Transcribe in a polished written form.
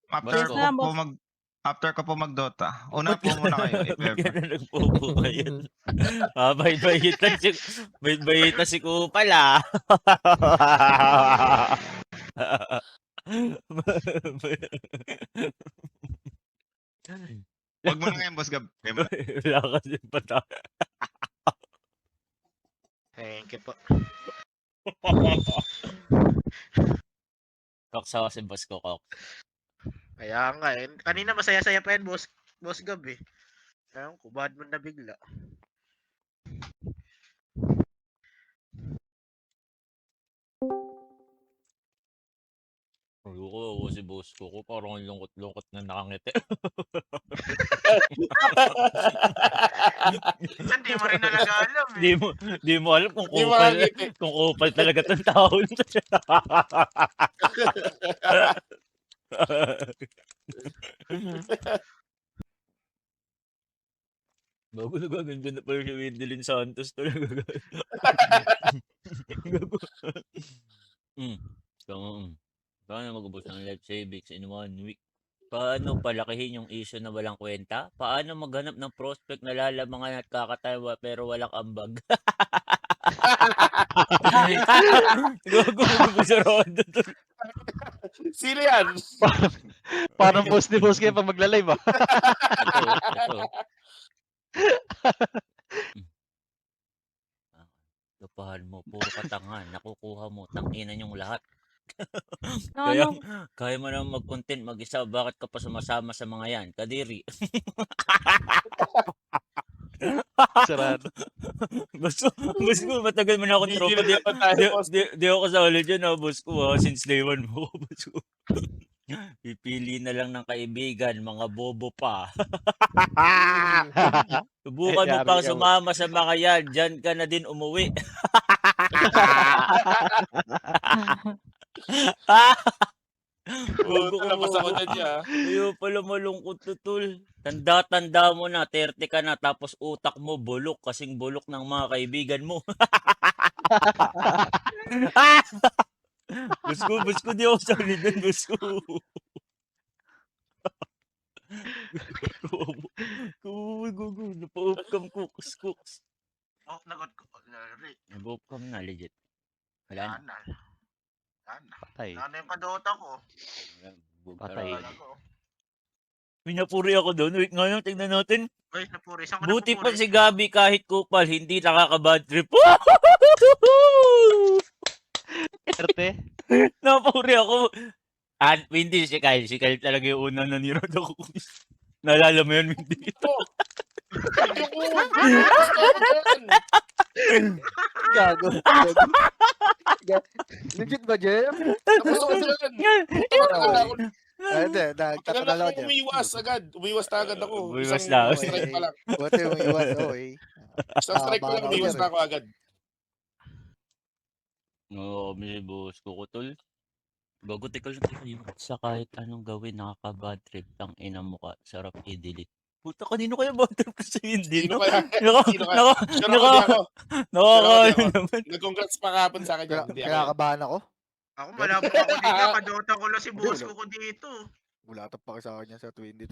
After Yes Boss ko nga, ko. po boss. after ko po mag-Dota, una Ba't po muna kayo if ba't ka ever. na nagpupukayot? Bait-baitan si Kupal, ah. 'Wag mo na ngayon Boss Gab, game na. Wala kasing pata Thank you po. Koks ako si boss ko, Koks. Kaya nga eh. Kanina masaya-saya pa yan, Boss Gab eh. Ewan ko, bad mo na bigla. Ayoko, ako si boss ko parang ang lungkot-lungkot na nakangiti. Minsan di mo rin talaga alam eh. Di mo alam kung Di kupal makangiti. kung kupal talaga 'tong taon 'to. Gago nagaganda na pala si Wendelin Santos talaga. Gago. Paano mag-ubos ng life savings in 1 week? Paano palakihin yung issue na walang kwenta? Paano maghanap ng prospect na lalamangan at kakatawa pero walang ambag? Gago mag-ubos sa rondo tol. Sino yan? Parang boss ni boss kayo pag magla-live, ah. Ito. Gapahan mo, puro katangahan, nakukuha mo, tang-ina niyong lahat. Kaya kaya mo naman mag-content mag-isa, bakit ka pa sumasama sa mga yan, kadiri. Sarado. Boss ko matagal mo na akong tropa, Gigil naman tayo, boss. di ako kasali diyan, boss ko, since day 1 mo, boss ko. Pipili na lang ng kaibigan, mga bobo pa. Subukan mo Yari pang ka, sumama sa mga yan, diyan ka na din umuwi. Puta, labas ako dyan niya. Ayaw pala malungkot to, tol. Tanda-tanda mo na, 30 ka na, tapos utak mo bulok, kasing bulok ng mga kaibigan mo. Boss ko, di ako sali dun, boss ko. Gugu, napa-off-cam cooks. Oh, nagot ko. Lari. Nag-off-cam na, legit. Wala na. Patay. Ano yung kadota ko? Patay. Pinapuri ako doon. Wait nga lang, tignan natin. Uy, napuri. Saan ka Buti pa napupuri? si Gabi kahit kupal, hindi nakaka-bad trip. Erte. Napuri ako. Hindi si Kyle. Si Kyle talaga yung una na nirod ako. Naalala mo yun, hindi. Gago. Legit ba, Jem? Tapos ako dyan. Hindi, nagtatanala ko dyan. Umiwas agad. Umiwas na agad ako. Umiwas Isang na. strike pa lang. Buti mo iwas, okay. Isang strike pa lang, umiwas na ako agad. Oo, may boss ko tol. Bago tikal yung sa kahit anong gawin nakaka-bad trip ang ina mo ka, sarap i-delete. Puta, kanino kaya bad trip kasi hindi, Sino no? kaya? Sino kaya? Sure ako, di ako. Nakakaano naman. Nag-congrats pa kahapon sa akin yan. Hindi ako. Kinakabahan ako. Ako malabo ako dito. Kadota ko lang si boss ko dito. Wala pa sa akin yan sa 22.